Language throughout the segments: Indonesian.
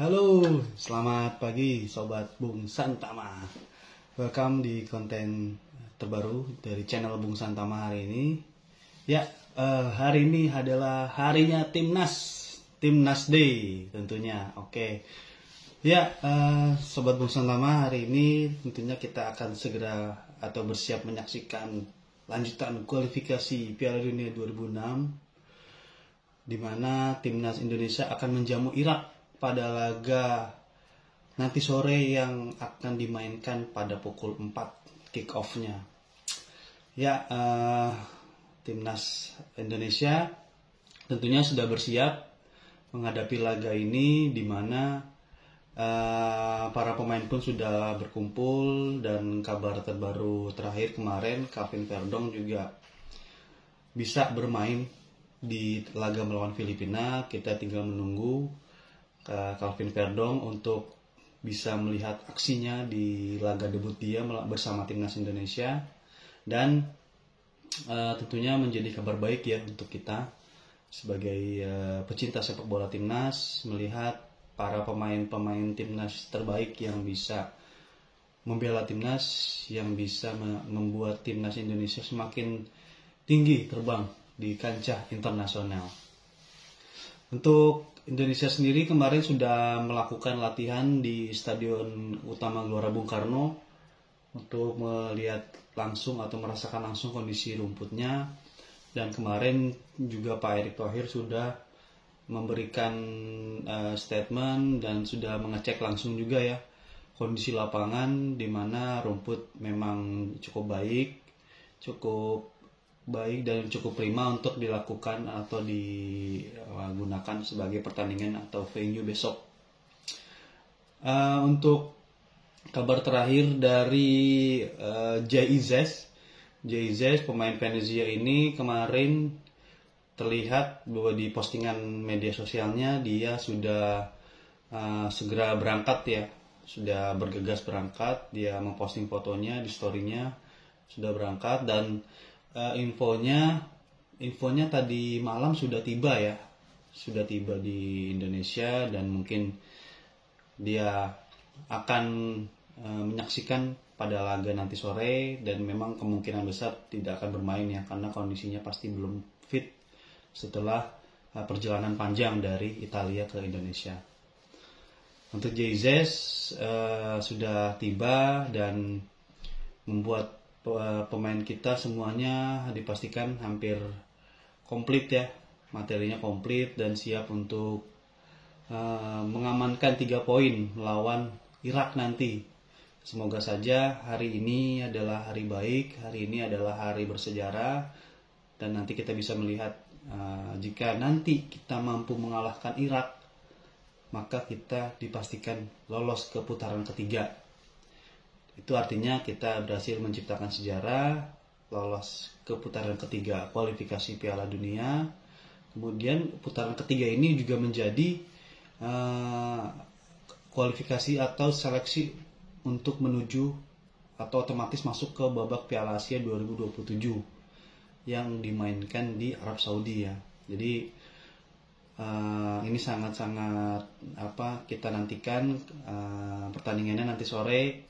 Halo, selamat pagi Sobat Bung Santama. Welcome di konten terbaru dari channel Bung Santama hari ini. Ya, hari ini adalah harinya Timnas Day tentunya. Oke. Ya, Sobat Bung Santama, hari ini tentunya kita akan segera atau bersiap menyaksikan lanjutan kualifikasi Piala Dunia 2006 di mana Timnas Indonesia akan menjamu Irak pada laga nanti sore yang akan dimainkan pada pukul 4 kick off-nya. Ya, Timnas Indonesia tentunya sudah bersiap menghadapi laga ini di mana para pemain pun sudah berkumpul, dan kabar terbaru terakhir kemarin Calvin Verdong juga bisa bermain di laga melawan Filipina. Kita tinggal menunggu Calvin Verdong untuk bisa melihat aksinya di laga debut dia bersama Timnas Indonesia, dan tentunya menjadi kabar baik ya untuk kita sebagai pecinta sepak bola Timnas, melihat para pemain-pemain Timnas terbaik yang bisa membela Timnas, yang bisa membuat Timnas Indonesia semakin tinggi terbang di kancah internasional. Untuk Indonesia sendiri kemarin sudah melakukan latihan di Stadion Utama Gelora Bung Karno untuk melihat langsung atau merasakan langsung kondisi rumputnya, dan kemarin juga Pak Erick Thohir sudah memberikan statement dan sudah mengecek langsung juga ya kondisi lapangan, di mana rumput memang cukup baik dan cukup prima untuk dilakukan atau digunakan sebagai pertandingan atau venue besok. Untuk kabar terakhir dari Jay-Z, pemain Venezia ini kemarin terlihat bahwa di postingan media sosialnya dia sudah segera berangkat ya, sudah bergegas berangkat. Dia memposting fotonya di story-nya sudah berangkat, dan infonya tadi malam sudah tiba di Indonesia, dan mungkin dia akan menyaksikan pada laga nanti sore, dan memang kemungkinan besar tidak akan bermain ya, karena kondisinya pasti belum fit setelah perjalanan panjang dari Italia ke Indonesia. Untuk Jay-Z sudah tiba dan membuat pemain kita semuanya dipastikan hampir komplit ya, materinya komplit dan siap untuk mengamankan 3 poin melawan Irak nanti. Semoga saja hari ini adalah hari baik, hari ini adalah hari bersejarah, dan nanti kita bisa melihat jika nanti kita mampu mengalahkan Irak, maka kita dipastikan lolos ke putaran ketiga. Itu artinya kita berhasil menciptakan sejarah, lolos ke putaran ketiga kualifikasi Piala Dunia. Kemudian putaran ketiga ini juga menjadi kualifikasi atau seleksi untuk menuju atau otomatis masuk ke babak Piala Asia 2027 yang dimainkan di Arab Saudi ya. Jadi ini sangat-sangat kita nantikan pertandingannya nanti sore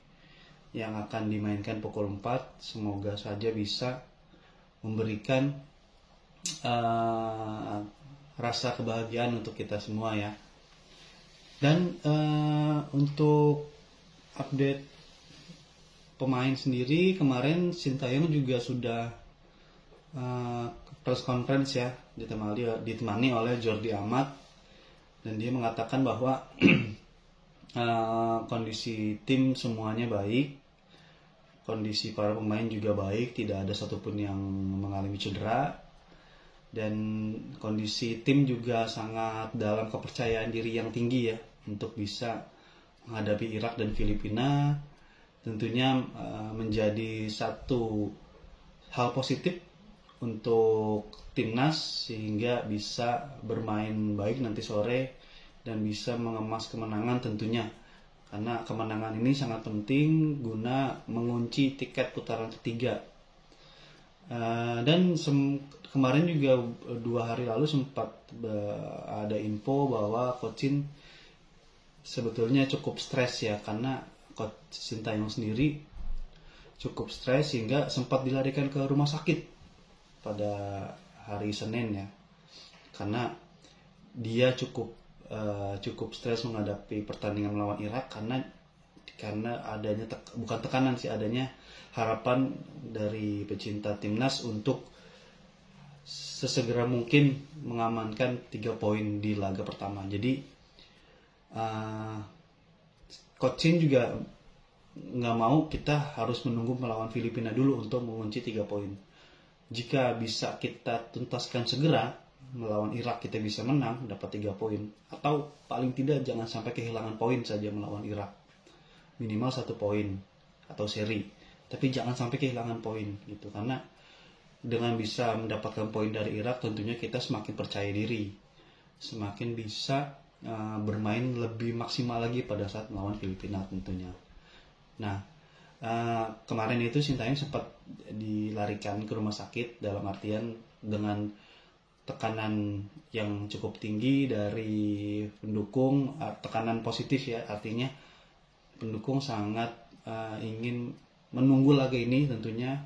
yang akan dimainkan pukul 4. Semoga saja bisa memberikan rasa kebahagiaan untuk kita semua ya. Dan untuk update pemain sendiri, kemarin Sintayong juga sudah press conference ya, ditemani oleh Jordi Amat, dan dia mengatakan bahwa kondisi tim semuanya baik, kondisi para pemain juga baik, tidak ada satupun yang mengalami cedera, dan kondisi tim juga sangat dalam kepercayaan diri yang tinggi ya untuk bisa menghadapi Irak dan Filipina. Tentunya menjadi satu hal positif untuk Timnas, sehingga bisa bermain baik nanti sore dan bisa mengemas kemenangan tentunya, karena kemenangan ini sangat penting guna mengunci tiket putaran ketiga. Dan kemarin juga 2 hari lalu sempat ada info bahwa Coach Shin sebetulnya cukup stres ya, karena Coach Sintayong sendiri cukup stres sehingga sempat dilarikan ke rumah sakit pada hari Senin ya, karena dia cukup stres menghadapi pertandingan melawan Irak karena adanya bukan tekanan sih, adanya harapan dari pecinta timnas untuk sesegera mungkin mengamankan 3 poin di laga pertama. Jadi Coach Shin juga nggak mau kita harus menunggu melawan Filipina dulu untuk mengunci 3 poin. Jika bisa kita tuntaskan segera melawan Irak, kita bisa menang dapat 3 poin, atau paling tidak jangan sampai kehilangan poin saja melawan Irak, minimal 1 poin atau seri, tapi jangan sampai kehilangan poin gitu. Karena dengan bisa mendapatkan poin dari Irak, tentunya kita semakin percaya diri, semakin bisa bermain lebih maksimal lagi pada saat melawan Filipina tentunya. Nah, kemarin itu Sintayong sempat dilarikan ke rumah sakit, dalam artian dengan tekanan yang cukup tinggi dari pendukung, tekanan positif ya, artinya pendukung sangat ingin menunggu laga ini tentunya,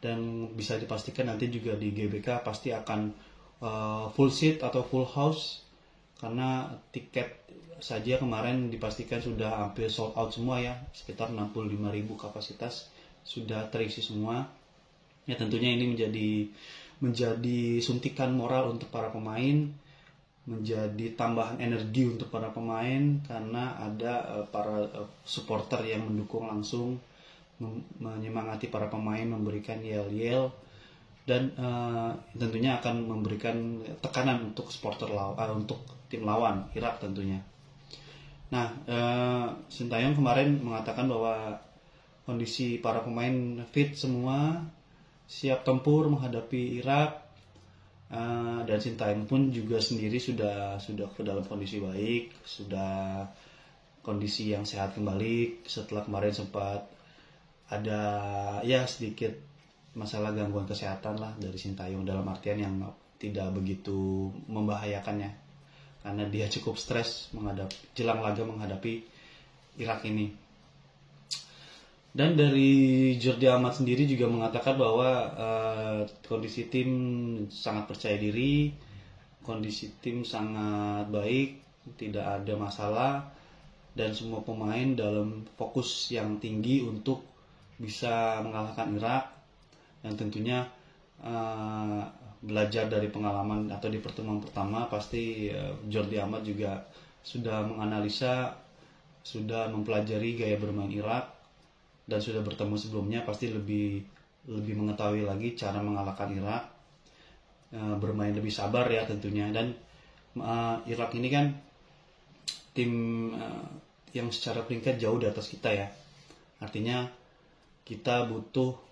dan bisa dipastikan nanti juga di GBK pasti akan full seat atau full house, karena tiket saja kemarin dipastikan sudah hampir sold out semua ya, sekitar 65.000 kapasitas sudah terisi semua. Ya tentunya ini menjadi suntikan moral untuk para pemain, menjadi tambahan energi untuk para pemain, karena ada para supporter yang mendukung langsung, menyemangati para pemain, memberikan yel-yel, dan tentunya akan memberikan tekanan untuk untuk tim lawan Irak tentunya. Nah, Sintayong kemarin mengatakan bahwa kondisi para pemain fit semua, siap tempur menghadapi Irak, dan Sintayong pun juga sendiri sudah ke dalam kondisi baik, sudah kondisi yang sehat kembali setelah kemarin sempat ada ya sedikit masalah gangguan kesehatan lah dari Sintayong, dalam artian yang tidak begitu membahayakannya, karena dia cukup stres jelang laga menghadapi Irak ini. Dan dari Jordi Amat sendiri juga mengatakan bahwa kondisi tim sangat percaya diri, kondisi tim sangat baik, tidak ada masalah, dan semua pemain dalam fokus yang tinggi untuk bisa mengalahkan Irak. Dan tentunya belajar dari pengalaman atau di pertemuan pertama, pasti Jordi Amat juga sudah menganalisa, sudah mempelajari gaya bermain Irak, dan sudah bertemu sebelumnya, pasti lebih mengetahui lagi cara mengalahkan Irak, bermain lebih sabar ya tentunya. Dan Irak ini kan tim yang secara peringkat jauh di atas kita ya, artinya kita butuh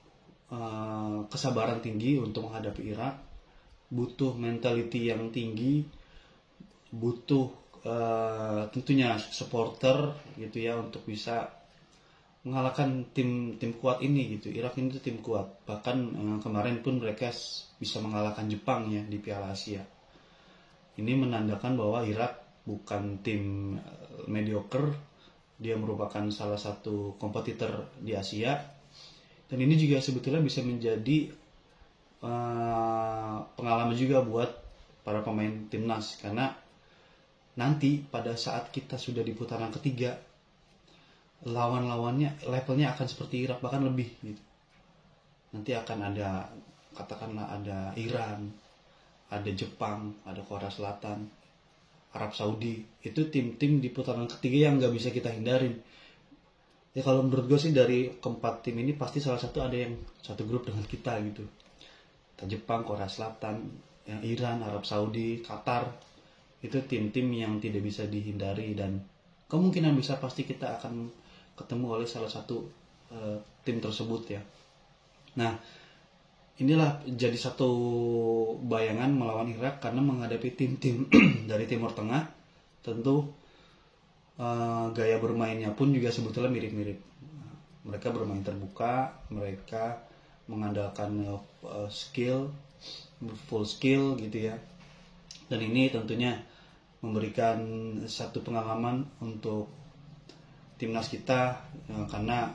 kesabaran tinggi untuk menghadapi Irak, butuh mentality yang tinggi, butuh tentunya supporter gitu ya, untuk bisa mengalahkan tim kuat ini gitu. Irak ini tuh tim kuat, bahkan kemarin pun mereka bisa mengalahkan Jepang ya di Piala Asia. Ini menandakan bahwa Irak bukan tim mediocre, dia merupakan salah satu kompetitor di Asia. Dan ini juga sebetulnya bisa menjadi pengalaman juga buat para pemain timnas, karena nanti pada saat kita sudah di putaran ketiga, lawan-lawannya levelnya akan seperti Irak, bahkan lebih gitu. Nanti akan ada, katakanlah ada Iran, ada Jepang, ada Korea Selatan, Arab Saudi. Itu tim-tim di putaran ketiga yang nggak bisa kita hindarin. Ya kalau menurut gue sih dari keempat tim ini pasti salah satu ada yang satu grup dengan kita gitu. Jepang, Korea Selatan, yang Iran, Arab Saudi, Qatar, itu tim-tim yang tidak bisa dihindari, dan kemungkinan besar pasti kita akan ketemu oleh salah satu tim tersebut ya. Nah, inilah jadi satu bayangan melawan Irak, karena menghadapi tim-tim dari Timur Tengah tentu gaya bermainnya pun juga sebetulnya mirip-mirip. Mereka bermain terbuka, mereka mengandalkan full skill gitu ya. Dan ini tentunya memberikan satu pengalaman untuk timnas kita, karena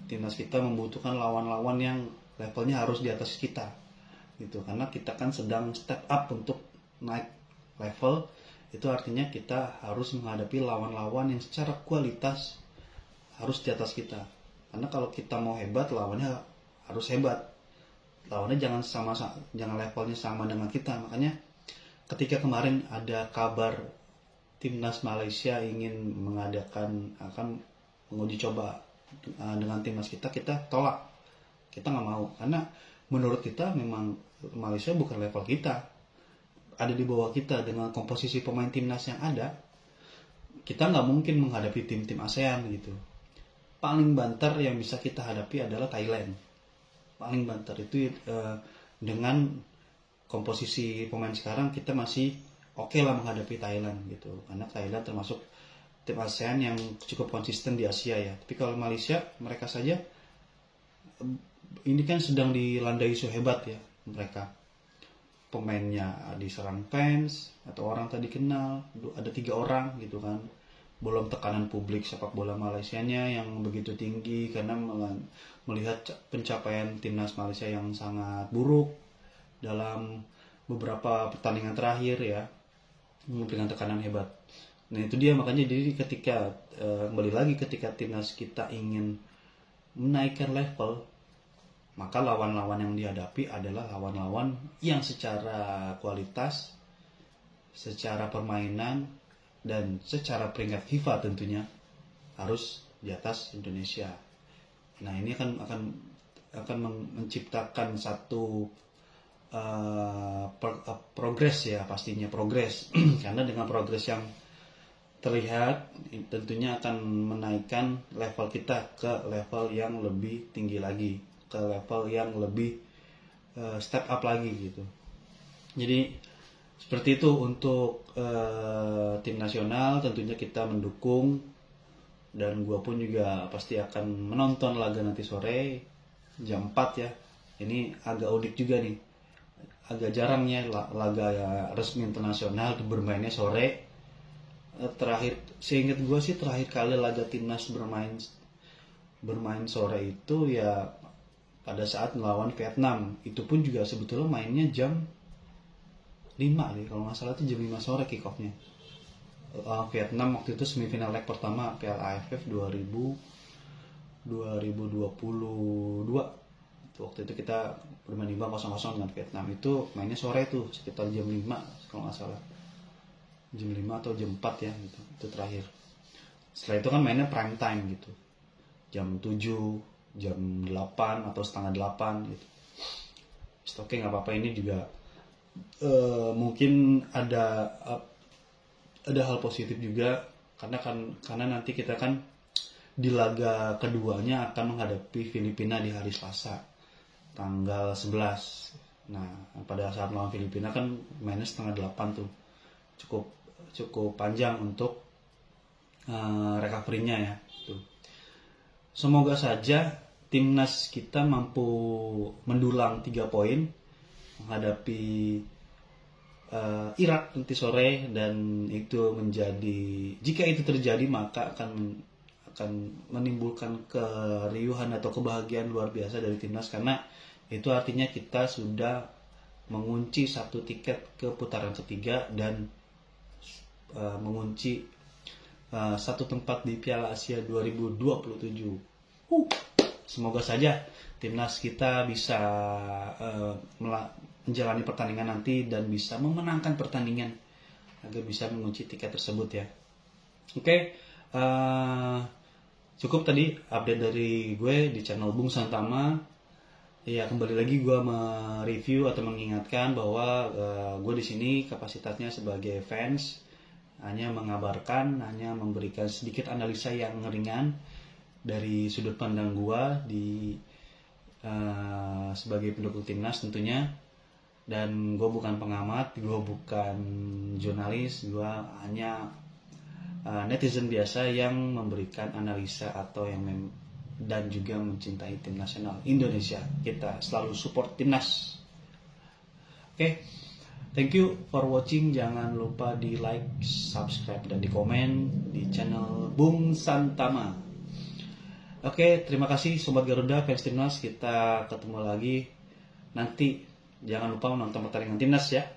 timnas kita membutuhkan lawan-lawan yang levelnya harus di atas kita gitu, karena kita kan sedang step up untuk naik level. Itu artinya kita harus menghadapi lawan-lawan yang secara kualitas harus di atas kita, karena kalau kita mau hebat, lawannya harus hebat, lawannya jangan levelnya sama dengan kita. Makanya ketika kemarin ada kabar timnas Malaysia ingin akan menguji coba dengan timnas kita tolak, kita nggak mau, karena menurut kita memang Malaysia bukan level kita, ada di bawah kita. Dengan komposisi pemain timnas yang ada, kita nggak mungkin menghadapi tim-tim ASEAN gitu. Paling banter yang bisa kita hadapi adalah Thailand, paling banter itu dengan komposisi pemain sekarang kita masih oke lah menghadapi Thailand gitu, karena Thailand termasuk tim ASEAN yang cukup konsisten di Asia ya. Tapi kalau Malaysia, mereka saja ini kan sedang dilandai isu hebat ya, mereka pemainnya diserang fans atau orang tak dikenal, ada 3 orang gitu kan. Belum tekanan publik sepak bola Malaysianya yang begitu tinggi karena melihat pencapaian timnas Malaysia yang sangat buruk dalam beberapa pertandingan terakhir ya, memberikan tekanan hebat. Nah itu dia, makanya jadi ketika kembali lagi ketika timnas kita ingin menaikkan level, maka lawan-lawan yang dihadapi adalah lawan-lawan yang secara kualitas, secara permainan, dan secara peringkat FIFA tentunya harus di atas Indonesia. Nah ini akan menciptakan satu progres ya, pastinya progres karena dengan progres yang terlihat tentunya akan menaikkan level kita ke level yang lebih tinggi lagi, ke level yang lebih step up lagi gitu. Jadi seperti itu untuk tim nasional, tentunya kita mendukung, dan gue pun juga pasti akan menonton laga nanti sore jam 4 ya. Ini agak unik juga nih, agak jarang ya laga resmi internasional bermainnya sore. Terakhir seingat gue sih, terakhir kali laga timnas bermain sore itu ya pada saat melawan Vietnam. Itu pun juga sebetulnya mainnya jam 5 nih, kalau nggak salah itu jam 5 sore kick off-nya. Vietnam waktu itu semifinal leg pertama Piala AFF 2022. Waktu itu kita bermain imbang 0-0 dengan Vietnam. Itu mainnya sore tuh sekitar jam 5 kalau nggak salah, jam 5 atau jam 4 ya gitu. Itu terakhir. Setelah itu kan mainnya prime time gitu, jam 7, jam 8 atau setengah 8 gitu. Oke, nggak apa-apa. Ini juga mungkin ada hal positif juga, karena nanti kita kan di laga keduanya akan menghadapi Filipina di hari Selasa tanggal 11. Nah pada saat melawan Filipina kan mainnya setengah 8 tuh, cukup panjang untuk recovery-nya ya tuh. Semoga saja timnas kita mampu mendulang 3 poin menghadapi Irak nanti sore, dan itu jika itu terjadi maka akan menimbulkan keriuhan atau kebahagiaan luar biasa dari timnas, karena itu artinya kita sudah mengunci 1 tiket ke putaran ketiga dan mengunci 1 tempat di Piala Asia 2027. Semoga saja timnas kita bisa menjalani pertandingan nanti dan bisa memenangkan pertandingan agar bisa mengunci tiket tersebut ya. Oke, cukup tadi update dari gue di channel Bung Santama. Ya, kembali lagi gue mereview atau mengingatkan bahwa gue di sini kapasitasnya sebagai fans, hanya mengabarkan, hanya memberikan sedikit analisa yang ringan dari sudut pandang gue sebagai pendukung timnas tentunya. Dan gue bukan pengamat, gue bukan jurnalis, gue hanya netizen biasa yang memberikan analisa atau dan juga mencintai tim nasional Indonesia. Kita selalu support timnas. Oke, Thank you for watching. Jangan lupa di like, subscribe, dan di komen di channel Bung Santama. Oke, terima kasih Sobat Garuda, fans Timnas. Kita ketemu lagi nanti. Jangan lupa menonton pertandingan Timnas ya.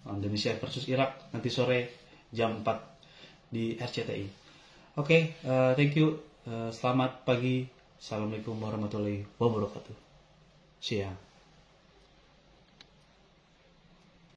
Indonesia versus Irak nanti sore jam 4 di RCTI. Oke, thank you. Selamat pagi. Assalamualaikum warahmatullahi wabarakatuh. Siang.